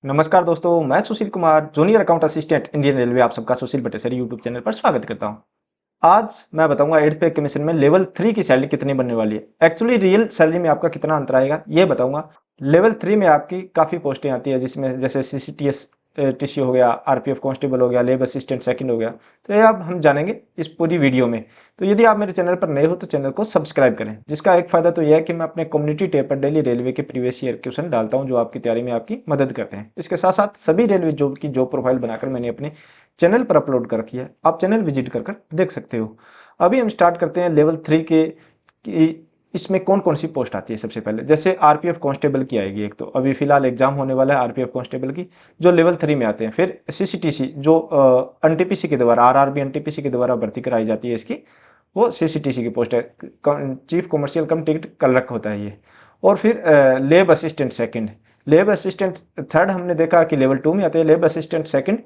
नमस्कार दोस्तों, मैं Sushil Kumar, junior account assistant Indian railway आप सबका सुशील बटेसर यूट्यूब चैनल पर स्वागत करता हूं। आज मैं बताऊंगा 8th पे कमीशन में लेवल 3 की सैलरी कितनी बनने वाली है। एक्चुअली रियल सैलरी में आपका कितना अंतर आएगा ये बताऊंगा। लेवल 3 में आपकी काफ़ी पोस्टें आती है, जिसमें जैसे सीसीटीएस टीसी हो गया, आरपीएफ कांस्टेबल हो गया, लेब असिस्टेंट सेकंड हो गया। तो ये अब हम जानेंगे इस पूरी वीडियो में। तो यदि आप मेरे चैनल पर नए हो तो चैनल को सब्सक्राइब करें। जिसका एक फ़ायदा तो यह है कि मैं अपने कम्युनिटी टैब पर डेली रेलवे के प्रीवियस ईयर क्वेश्चन डालता हूं, जो आपकी तैयारी में आपकी मदद करते हैं। इसके साथ साथ सभी रेलवे जॉब की जॉब प्रोफाइल बनाकर मैंने अपने चैनल पर अपलोड कर रखी है, आप चैनल विजिट कर देख सकते हो। अभी हम स्टार्ट करते हैं लेवल 3 के कि इसमें कौन कौन सी पोस्ट आती है। सबसे पहले जैसे आरपीएफ कांस्टेबल की आएगी, एक तो अभी फिलहाल एग्जाम होने वाला है आरपीएफ कांस्टेबल की, जो लेवल 3 में आते हैं। फिर सीसीटीसी जो एनटीपीसी के द्वारा, आरआरबी एनटीपीसी के द्वारा भर्ती कराई जाती है इसकी, वो सीसीटीसी की पोस्ट है, चीफ कमर्शियल कम टिकट क्लर्क होता है ये। और फिर लेब असिस्टेंट सेकंड, लेब असिस्टेंट थर्ड हमने देखा कि लेवल 2 में आते हैं, लेब असिस्टेंट सेकंड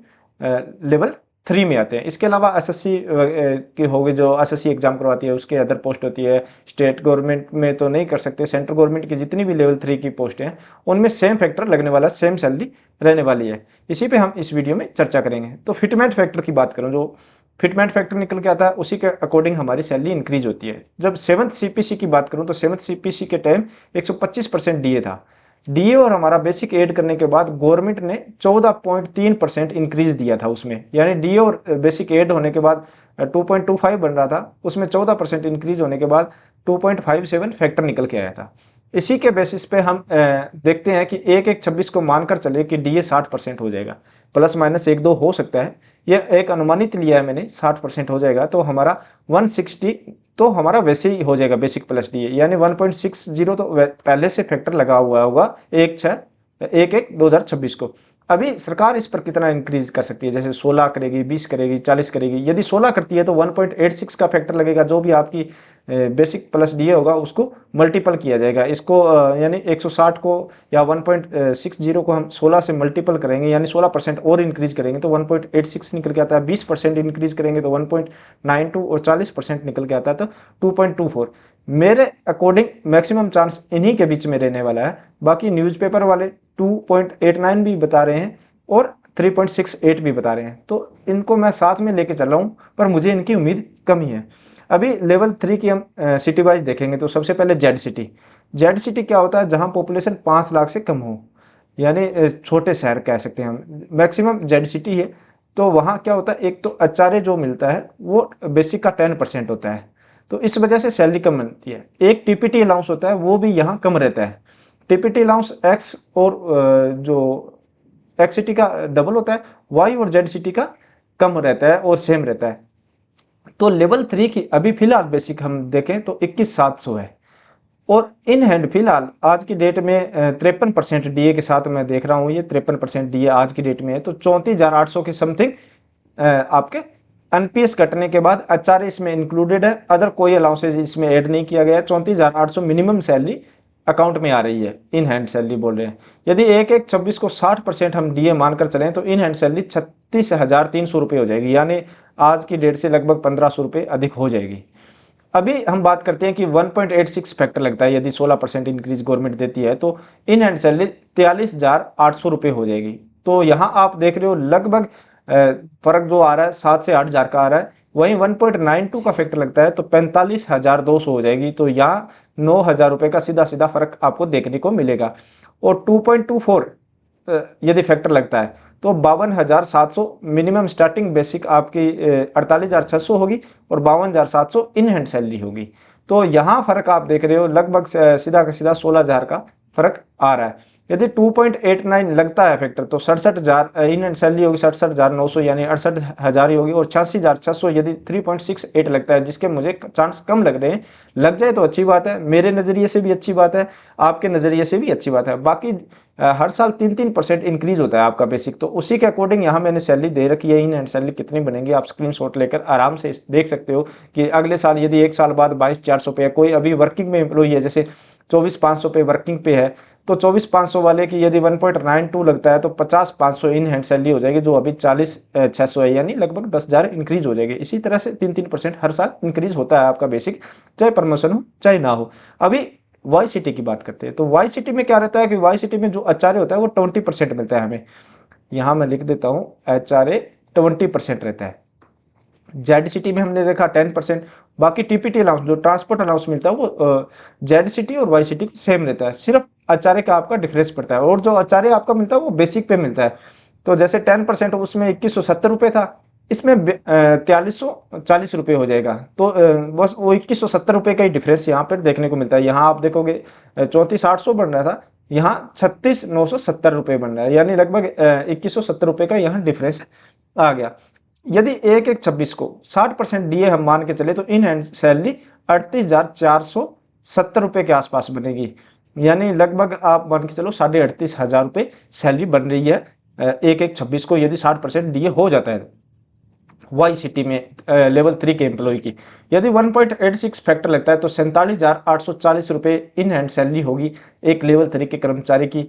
लेवल 3 में आते हैं। इसके अलावा एसएससी की होगी, जो एसएससी एग्जाम करवाती है, उसके अदर पोस्ट होती है। स्टेट गवर्नमेंट में तो नहीं कर सकते, सेंट्रल गवर्नमेंट की जितनी भी लेवल 3 की पोस्ट हैं उनमें सेम फैक्टर लगने वाला, सेम सैलरी रहने वाली है। इसी पे हम इस वीडियो में चर्चा करेंगे। तो फिटमेंट फैक्टर की बात करूँ, जो फिटमेंट फैक्टर निकल के आता है उसी के अकॉर्डिंग हमारी सैलरी इंक्रीज होती है। जब 7th सीपीसी की बात करूं तो 7th सीपीसी के टाइम 125% डीए था। डीए और हमारा बेसिक ऐड करने के बाद गवर्नमेंट ने 14.3% इंक्रीज दिया था उसमें, यानी डीए और बेसिक ऐड होने के बाद 2.25 बन रहा था, उसमें 14% इंक्रीज होने के बाद 2.57 फैक्टर निकल के आया था। इसी के बेसिस पे हम देखते हैं कि 1/1/26 को मानकर चले कि डीए 60% हो जाएगा, प्लस माइनस 1-2 हो सकता है, यह एक अनुमानित लिया है मैंने, 60% हो जाएगा। तो हमारा 160 तो हमारा वैसे ही हो जाएगा बेसिक प्लस डीए, यानी 1.60 तो पहले से फैक्टर लगा हुआ होगा 1/1/2026 को। अभी सरकार इस पर कितना इंक्रीज कर सकती है, जैसे 16 करेगी, 20 करेगी, 40 करेगी। यदि 16 करती है तो 1.86 का फैक्टर लगेगा, जो भी आपकी बेसिक प्लस डीए होगा उसको मल्टीपल किया जाएगा। इसको यानी 160 को या 1.60 को हम 16 से मल्टीपल करेंगे, यानी 16% और इंक्रीज करेंगे तो 1.86 निकल के आता है। 20% इंक्रीज करेंगे तो 1.92 और 40% निकल के आता है तो 2.24। मेरे अकॉर्डिंग मैक्सिमम चांस इन्हीं के बीच में रहने वाला है। बाकी न्यूज़पेपर वाले 2.89 भी बता रहे हैं और 3.68 भी बता रहे हैं, तो इनको मैं साथ में लेके चल रहा हूँ, पर मुझे इनकी उम्मीद कम ही है। अभी लेवल 3 की हम सिटी वाइज देखेंगे तो सबसे पहले जेड सिटी। जेड सिटी क्या होता है, जहां पॉपुलेशन 5 लाख से कम हो, यानी छोटे शहर कह सकते हैं हम, मैक्सिमम जेड सिटी है। तो वहाँ क्या होता है, एक तो एचआरए जो मिलता है वो बेसिक का 10% होता है, तो इस वजह से सैलरी कम बनती है। एक टीपीटी अलाउंस होता है, वो भी यहाँ कम रहता है। टीपीटी अलाउंस एक्स और जो एक्स सिटी का डबल होता है, वाई और जेड सिटी का कम रहता है और सेम रहता है। तो लेवल 3 की अभी फिलहाल बेसिक हम देखें तो 21,700 है, और इन हैंड फिलहाल आज की डेट में 53% डीए के साथ मैं देख रहा हूँ, ये 53% डीए आज की डेट में है। तो 34,800 के समथिंग आपके एनपीएस कटने के बाद एचआरए इसमें इंक्लूडेड है, अदर कोई अलाउंसेज इसमें ऐड नहीं किया गया है। 34,800 मिनिमम सैलरी अकाउंट में आ रही है, इन हैंड सैलरी बोल रहे हैं। यदि 1/1/26 को 60% हम डीए मानकर चलें तो इन हैंड सैलरी 36,300 रुपये हो जाएगी, यानी आज की डेट से लगभग 1,500 रुपये अधिक हो जाएगी। अभी हम बात करते हैं कि 1.86 फैक्टर लगता है, यदि 16% इंक्रीज गवर्नमेंट देती है तो इन हैंड सैलरी 43,800 रुपये हो जाएगी। तो यहाँ आप देख रहे हो लगभग फर्क जो आ रहा है 7 से 8,000 का आ रहा है। वहीं 1.92 का फैक्टर लगता है तो 45,200 हो जाएगी। तो यहाँ 9,000 रुपये का सीधा सीधा फर्क आपको देखने को मिलेगा। और 2.24 यदि फैक्टर लगता है तो 52,700 मिनिमम स्टार्टिंग बेसिक आपकी 48,600 होगी और 52,700 इन हैंड सैलरी होगी। तो यहाँ फर्क आप देख रहे हो लगभग सीधा का सीधा 16,000 का फर्क आ रहा है। यदि 2.89 लगता है फैक्टर तो 67,000 इन हैंड सैलरी होगी, 67,900 यानी 68,000 ही होगी। और 86,600 यदि 3.68 लगता है, जिसके मुझे चांस कम लग रहे हैं, लग जाए तो अच्छी बात है, मेरे नज़रिए से भी अच्छी बात है, आपके नज़रिए से भी अच्छी बात है। बाकी हर साल 3-3% इंक्रीज होता है आपका बेसिक, तो उसी के अकॉर्डिंग यहाँ मैंने सैलरी दे रखी है। इन हैंड सैलरी कितनी बनेगी आप स्क्रीनशॉट लेकर आराम से देख सकते हो कि अगले साल यदि एक साल बाद 22,400 पे है, कोई अभी वर्किंग में एम्प्लॉई है जैसे 24,500 पे वर्किंग पे है, तो 24,500 वाले की यदि 1.92 लगता है तो 50,500 इन हैंड सैलरी हो जाएगी, जो अभी 40,600 है, यानी लगभग 10,000 इंक्रीज हो जाएगी। इसी तरह से 3-3% हर साल इंक्रीज होता है आपका बेसिक, चाहे प्रमोशन हो चाहे ना हो। अभी वाई सिटी की बात करते हैं, तो वाई सिटी में क्या रहता है कि वाई सिटी में जो एचआरए होता है वो 20% मिलता है हमें। यहाँ मैं लिख देता हूँ, एचआरए 20% रहता है। जेड सिटी में हमने देखा 10%। बाकी टीपीटी अलाउंस, जो ट्रांसपोर्ट अलाउंस मिलता है वो जेड सिटी और वाई सिटी सेम रहता है, सिर्फ एचआरए का आपका डिफरेंस पड़ता है। और जो एचआरए आपका मिलता है वो बेसिक पे मिलता है। तो जैसे 10% उसमें 2170 रुपये था, इसमें 4340 रुपये हो जाएगा। तो बस वो 2170 रुपये का ही डिफरेंस यहाँ पर देखने को मिलता है। यहाँ आप देखोगे 34,800 बन रहा था, यहाँ 36,970 रुपये बन रहा है, यानी लगभग 2170 रुपये का यहाँ डिफरेंस आ गया। यदि 1/1/26 को 60% डीए हम मान के चले तो इन हैंड सैलरी 38,470 रुपये के आसपास बनेगी, यानी लगभग आप मान के चलो 38,500 रुपये सैलरी बन रही है 1/1/26 को, यदि 60% डीए हो जाता है वाई सिटी में लेवल 3 के एम्प्लॉय की। यदि 1.86 फैक्टर लगता है तो 47,840 रुपये इन हैंड सैलरी होगी एक लेवल 3 के कर्मचारी की।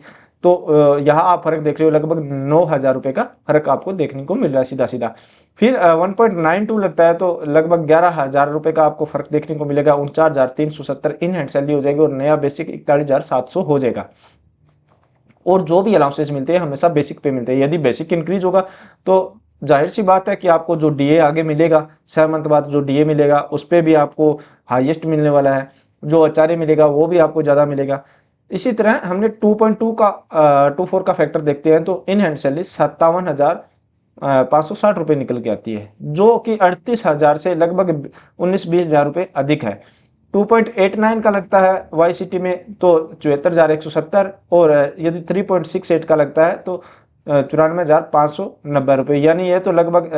तो यहाँ आप फर्क देख रहे हो, लगभग 9,000 रुपये का फर्क आपको देखने को मिल रहा है सीधा सीधा। फिर 1.92 लगता है तो लगभग 11,000 रुपये का आपको फर्क देखने को मिलेगा, 49,370 इन हैंड सैलरी हो जाएगी और नया बेसिक 41,700 हो जाएगा। और जो भी अलाउंसेस मिलते हैं हमेशा बेसिक पे मिलते हैं। यदि बेसिक इंक्रीज होगा तो जाहिर सी बात है कि आपको जो डीए आगे मिलेगा 6 मंथ बाद जो डीए मिलेगा उस पर भी आपको हाईएस्ट मिलने वाला है, जो एचआरए मिलेगा वो भी आपको ज़्यादा मिलेगा। इसी तरह हमने 2.2 का 24 का फैक्टर देखते हैं तो इन हैंड सैलरी 57,560 रुपये निकल के आती है, जो कि 38,000 से लगभग 19-20,000 रुपये अधिक है। 2.89 का लगता है वाई सिटी में तो 74,170, और यदि 3.68 का लगता है तो 94,590 रुपये, यानी ये तो लगभग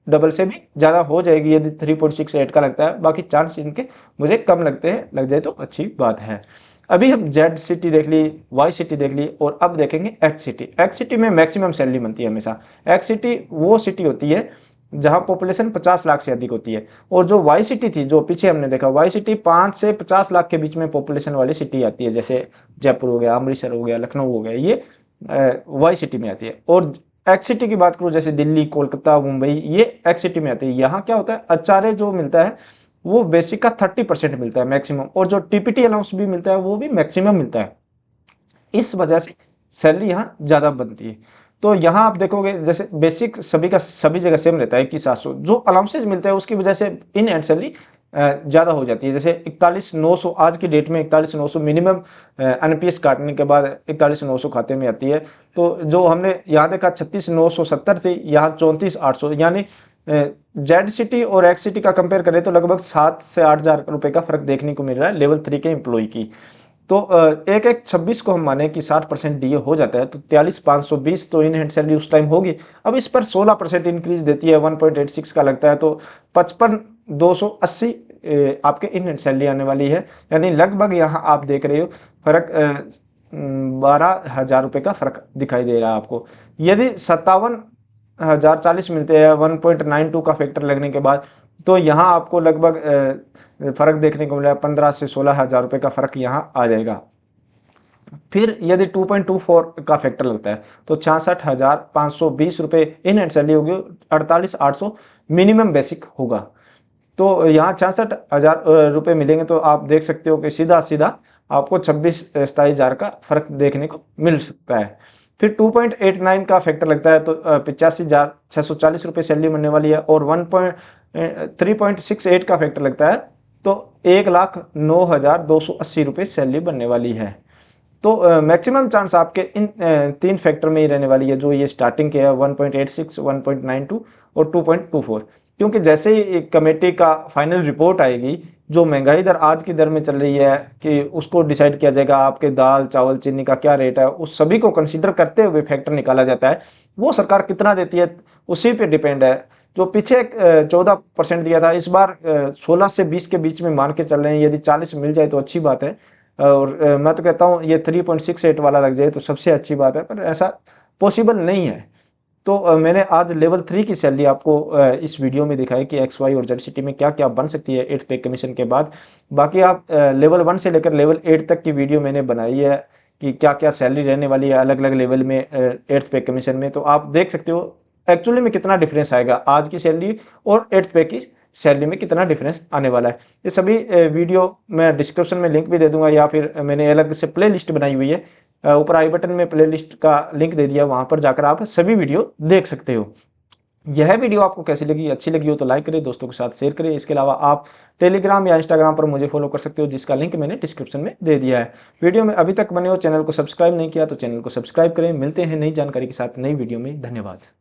डबल से भी ज़्यादा हो जाएगी यदि 3.68 का लगता है। बाकी चांस इनके मुझे कम लगते हैं, लग जाए तो अच्छी बात है। अभी हम जेड सिटी देख ली, वाई सिटी देख ली, और अब देखेंगे एक्स सिटी। एक्स सिटी में मैक्सिमम सैलरी बनती है हमेशा। एक्स सिटी वो सिटी होती है जहां पॉपुलेशन 50 लाख से अधिक होती है, और जो वाई सिटी थी जो पीछे हमने देखा, वाई सिटी 5 से 50 लाख के बीच में पॉपुलेशन वाली सिटी आती है, जैसे जयपुर हो गया, अमृतसर हो गया, लखनऊ हो गया, ये वाई सिटी में आती है। और एक्स सिटी की बात करूँ जैसे दिल्ली, कोलकाता, मुंबई, ये एक्स सिटी में आती है। यहाँ क्या होता है, एचआरए जो मिलता है वो बेसिक का 30% मिलता है मैक्सिमम, और जो टीपीटी अलाउंस भी मिलता है वो भी मैक्सिमम मिलता है। इस वजह से सैलरी यहाँ ज़्यादा बनती है। तो यहाँ आप देखोगे जैसे बेसिक सभी का सभी जगह सेम रहता है 21,700, जो अलाउंसेज मिलते हैं उसकी वजह से इन एंड सैलरी ज़्यादा हो जाती है। जैसे 41,900 आज की डेट में 41,900 मिनिमम एनपीएस काटने के बाद 41,900 खाते में आती है। तो जो हमने यहाँ देखा 36,970 थी, यहाँ 34,800, यानी जेड सिटी और एक्स सिटी का कंपेयर करें तो लगभग 7 से 8,000 रुपये का फर्क देखने को मिल रहा है लेवल 3 के एम्प्लॉय की। तो 1/1/26 को हम माने कि 60% डीए हो जाता है तो 43,520 तो इन हैंड सैलरी उस टाइम होगी। अब इस पर 16% इंक्रीज देती है, 1.86 का लगता है तो 55,280 आपके इन हैंड सैलरी आने वाली है, यानी लगभग यहाँ आप देख रहे हो फर्क 12,000 रुपये का फर्क दिखाई दे रहा है आपको। यदि 57,040 मिलते हैं 1.92 का फैक्टर लगने के बाद, तो यहाँ आपको लगभग फर्क देखने को मिला 15 से 16,000 रुपये का फर्क यहाँ आ जाएगा। फिर यदि 2.24 का फैक्टर लगता है तो 66,520 रुपये इन हैंड सैलरी होगी, 48,800 मिनिमम बेसिक होगा। तो यहाँ 66,000 रुपये मिलेंगे, तो आप देख सकते हो कि सीधा सीधा आपको 26-27,000 का फर्क देखने को मिल सकता है। फिर 2.89 का फैक्टर लगता है तो 85,640 रुपये सैलरी बनने वाली है, और 3.68 का फैक्टर लगता है तो 1,09,280 रुपये सैलरी बनने वाली है। तो मैक्सिमम चांस आपके इन 3 फैक्टर में ही रहने वाली है, जो ये स्टार्टिंग के है 1.86, 1.92 और 2.24, क्योंकि जैसे ही कमेटी का फाइनल रिपोर्ट आएगी, जो महंगाई दर आज की दर में चल रही है कि उसको डिसाइड किया जाएगा, आपके दाल चावल चीनी का क्या रेट है, उस सभी को कंसीडर करते हुए फैक्टर निकाला जाता है। वो सरकार कितना देती है उसी पे डिपेंड है। जो पीछे 14% दिया था, इस बार 16 से 20 के बीच में मान के चल रहे हैं। यदि 40 मिल जाए तो अच्छी बात है, और मैं तो कहता हूँ ये 3.68 वाला लग जाए तो सबसे अच्छी बात है, पर ऐसा पॉसिबल नहीं है। तो मैंने आज लेवल 3 की सैलरी आपको इस वीडियो में दिखाई कि एक्स वाई और जेड सिटी में क्या क्या बन सकती है 8th पे कमीशन के बाद। बाकी आप लेवल 1 से लेकर लेवल 8 तक की वीडियो मैंने बनाई है कि क्या क्या सैलरी रहने वाली है अलग अलग लेवल में 8th पे कमीशन में, तो आप देख सकते हो एक्चुअली में कितना डिफरेंस आएगा आज की सैलरी और 8th पे की सैलरी में कितना डिफरेंस आने वाला है। ये सभी वीडियो मैं डिस्क्रिप्शन में लिंक भी दे दूंगा, या फिर मैंने अलग से प्ले लिस्ट बनाई हुई है, ऊपर आई बटन में प्ले लिस्ट का लिंक दे दिया, वहां पर जाकर आप सभी वीडियो देख सकते हो। यह वीडियो आपको कैसी लगी, अच्छी लगी हो तो लाइक करें, दोस्तों के साथ शेयर करें। इसके अलावा आप टेलीग्राम या इंस्टाग्राम पर मुझे फॉलो कर सकते हो, जिसका लिंक मैंने डिस्क्रिप्शन में दे दिया है। वीडियो में अभी तक बने हो, चैनल को सब्सक्राइब नहीं किया तो चैनल को सब्सक्राइब करें। मिलते हैं नई जानकारी के साथ नई वीडियो में। धन्यवाद।